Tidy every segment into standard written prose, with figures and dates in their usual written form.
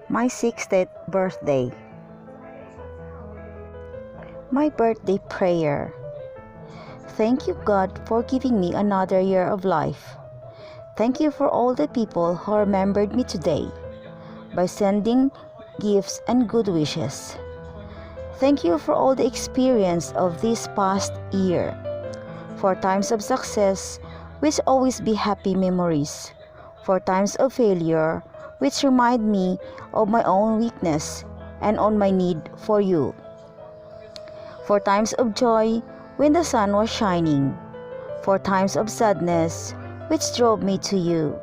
my 60th birthday. My birthday prayer. Thank you, God, for giving me another year of life. Thank you for all the people who remembered me today by sending gifts and good wishes. Thank you for all the experience of this past year, for times of success, which always be happy memories, for times of failure, which remind me of my own weakness and on my need for you, for times of joy when the sun was shining, for times of sadness which drove me to you.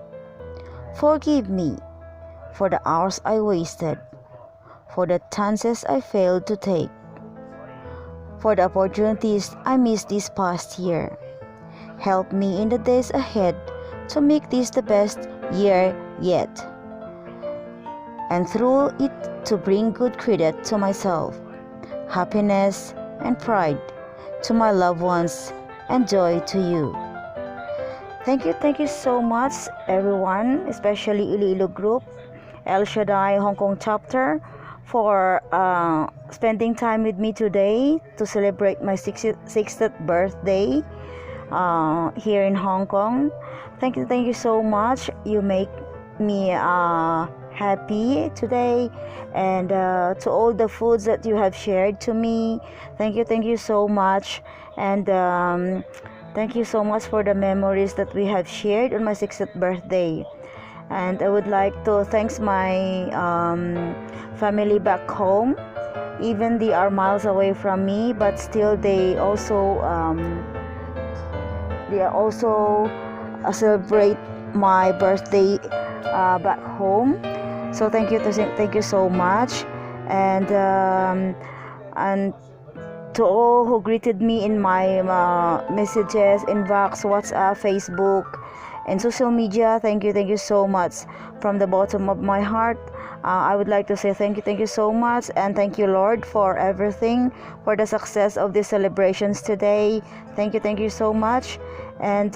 Forgive me for the hours I wasted, for the chances I failed to take, for the opportunities I missed this past year. Help me in the days ahead to make this the best year yet, and through it to bring good credit to myself, happiness and pride to my loved ones, and joy to you. Thank you so much everyone, especially Iloilo Group, El Shaddai Hong Kong chapter, for spending time with me today to celebrate my 60th birthday here in Hong Kong. Thank you so much. You make me happy today, and to all the foods that you have shared to me, thank you so much. And thank you so much for the memories that we have shared on my 60th birthday. And I would like to thank my family back home. Even they are miles away from me, but still they also celebrate my birthday back home. So thank you so much. And to all who greeted me in my messages, inbox, WhatsApp, Facebook, and social media, thank you so much from the bottom of my heart. I would like to say thank you so much, and thank you, Lord, for everything, for the success of these celebrations today. Thank you so much. And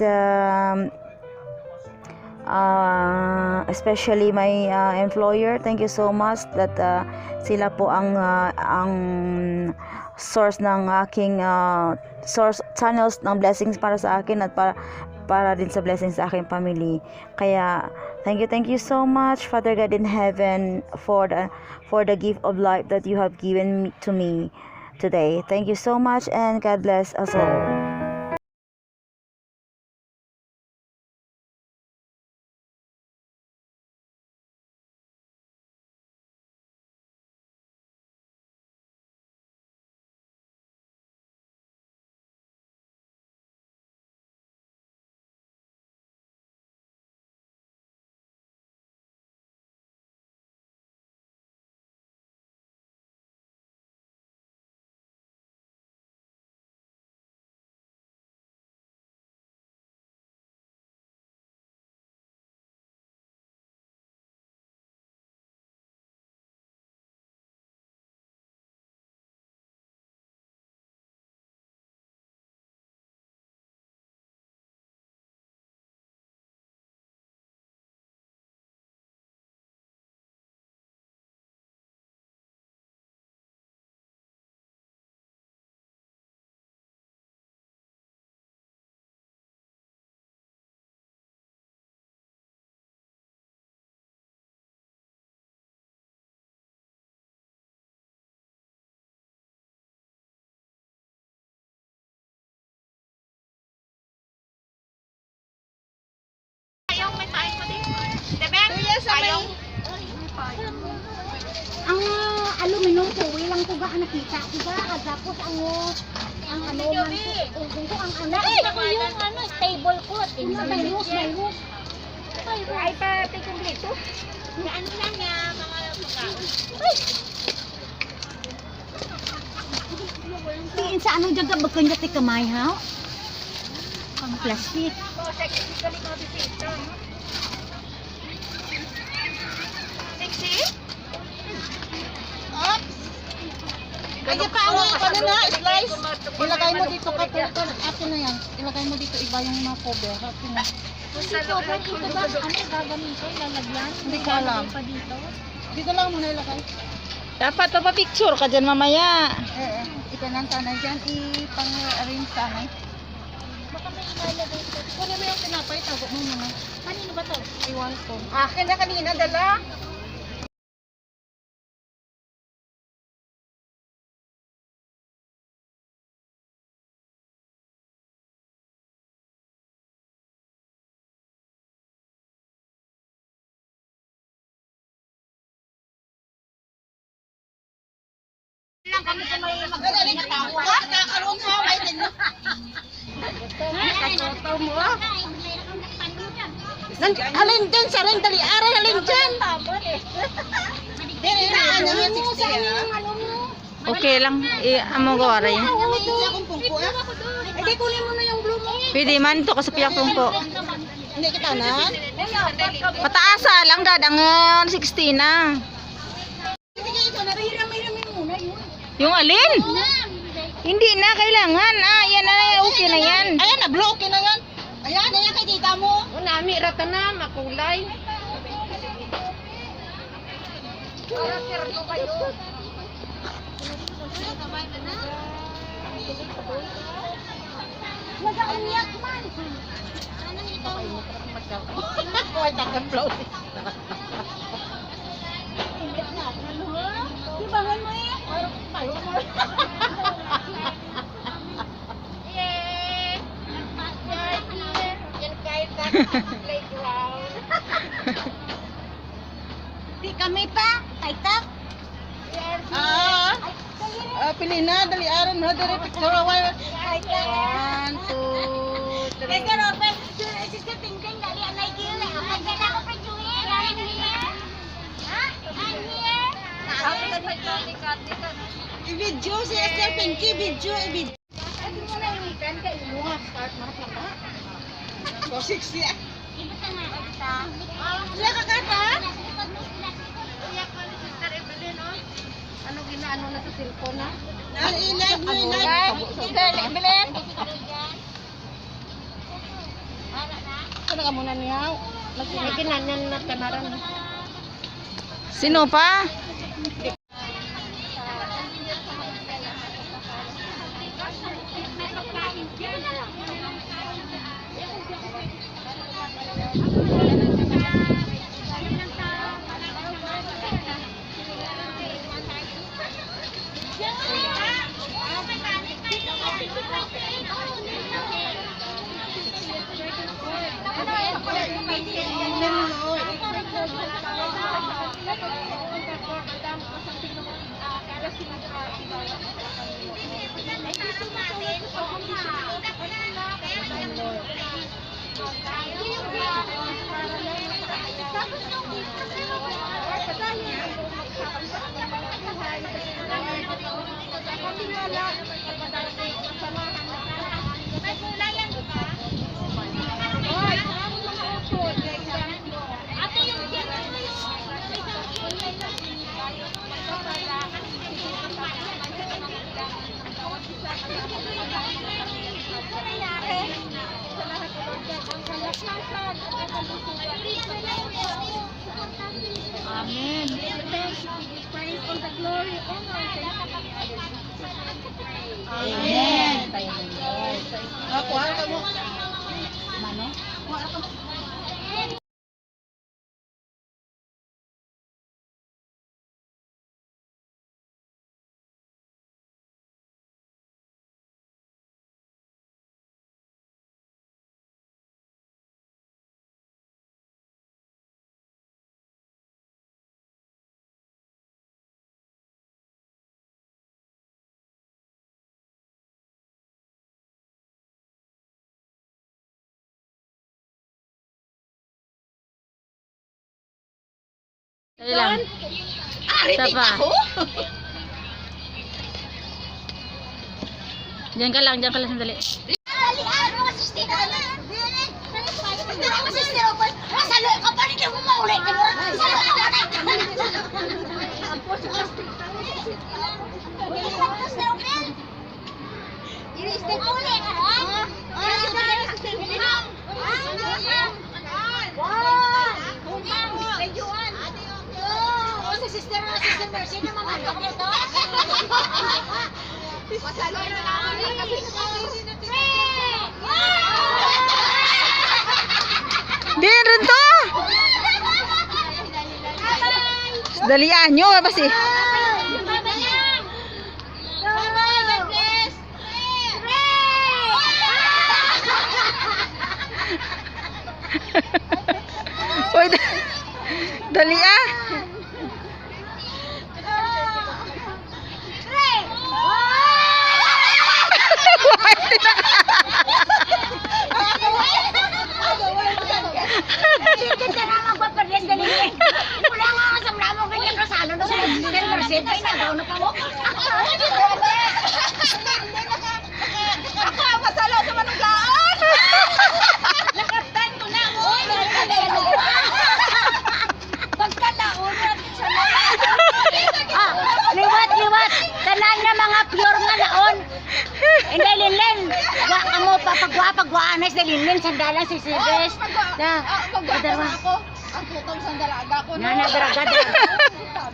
especially my employer, thank you so much that sila po ang source ng aking source channels ng blessings para sa akin at para din sa blessings sa aking family. Kaya thank you so much, Father God in heaven, for the gift of life that you have given to me today. Thank you so much, and God bless us all. Ang aluminum po, ilang ko ga nakita ko ga tapos ang ano man ko ang anak ko yung ano stable ko may roof ay pa kompleto ano lang niya mga tiin sa ano jaga bagkanya ti kamay ha ang plastic Kaya pa ano na, slice. Ilagay mo dito ka ito. Akin na yan. Ilagay mo dito iba yung mga cover. Akin na. Kasi cover dito ba? Ano gagamitin? Lalagyan? Hindi ko alam. Pa dito? Dito lang muna ilagay. Dapat to pa picture ka dyan mamaya. Ikanang tanay dyan, ipang-arrange tanay. Baka may ilalagay ko. Kunin mo yung tinapay, tago mo muna. Kanino ba to? Iwan ko. Akin na kanina, dala. Lang kami sa may Madali na tawa. Kakaroon ha, wait din. Katoto mo. Alin dyan sa rin, dali aray, alin dyan. Dili na, ano yung 60 Ano mo? Okay lang. Amo ko aray. akong pungko ah. Hindi, kunin mo na yung blue mo. Pwede man to kasi piyak ko. Hindi kita na. Pataasa lang dadangan 60 na. Sige, ito na. Hiram-hiramin muna yun. Yung alin? Hindi na kailangan. Yan na okay na yan. Ayan na, blow, okay na yan. Ayan, ayan kay tita mo. Nami, rata na, makulay. Mag-aaniyak man. Anong ito? Kuhay takang blow. Ibangan mo eh. Di kami pa. Kaitak. Pili na, dali aron mo, dali picture away. 1, 2, 3. Teka, Robert. Sister Tingting, dali anay gila. Kapag ka na ako pa Julie. I'm here. Ha? I'm here. I-video si Esther Pinky, video, i-video. Ano mo na yung ikan ka iluha. Start mo na ba? So, 60 ah. Iba ka na. Ita. Sila kakata? Ano ginaano na sa cellphone na? I-live mo, i-live. Sister, Evelyn. Ano ka muna niya? Nagkinanyan na kanaran. Sino pa? Amen. Praise all the glory, honor, Amen. Ako, ako mo. Dali lang. Isa pa. Diyan ka lang sandali. Dali, ano ka sister? Ano? Dali mo sister, open. Salo ka pa rin mo maulit. Salo ka pa rin. Step ulit. Mercy na mamalok nito. Masalo na naman kasi. Meron to! Dalian nyo, basi. Uy, dali ah. Liwat, tanan na mga pure nga laon. Hindi linlen. Wa kamo pagwa na sa linlen sandalan si Silves. Da. Kadarwa. Ang putong sandalaga ko. Nana daragada.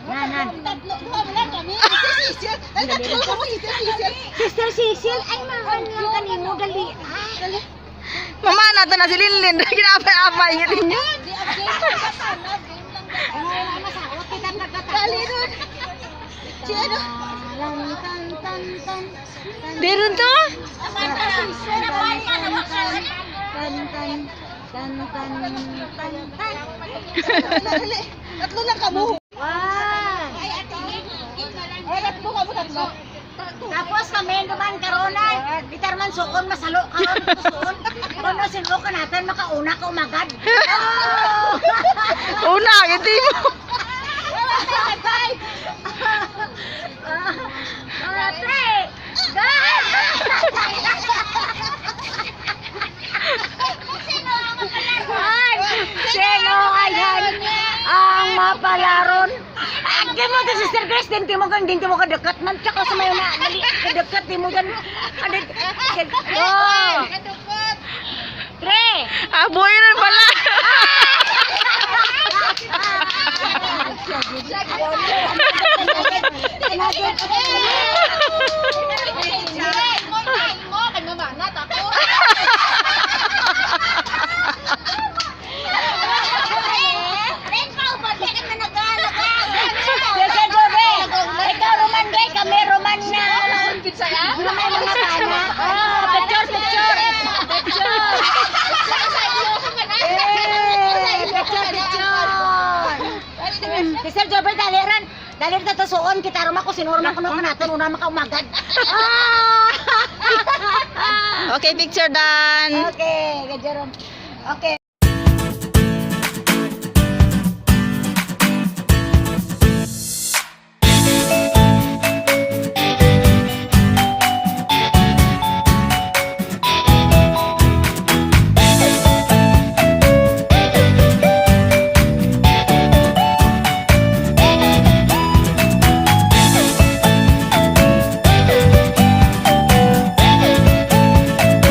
Nana. Tatlo mo lang kami. Sisil. Ay, tatlo ko sisil. Sister Cecil, ay mahal lang kanimo dali. Dali. Mama, nato na si Linlin. Ginapay-apay nga din niya. Di update ka sana. Ay, masawat kita nagkatapos. Dali nun. Sino? Meron to? Dali. Tatlo lang kamo. Wow! Ay, tatlo kamo, tatlo. Tapos kami naman karona, bitar man suon masalo karon suon. Kuno sinlo ka natin makauna ka umagad. Una, hindi mo. Tre! Sino ayan ang mapalaron? Di mo to Sister Grace, di mo ka dekat man. Tsaka sa may na, dali, dekat di mo gan. Oh! Tre! Aboy rin pala. Ikaw Roman gay, kami Roman na. May mga pana. Picture. Sister Jobber, daliran. Dalir ka to suon, kita rumah ko, sinurma ko na natin, una makaumagad. Okay, picture done. Okay, gajaron. Okay.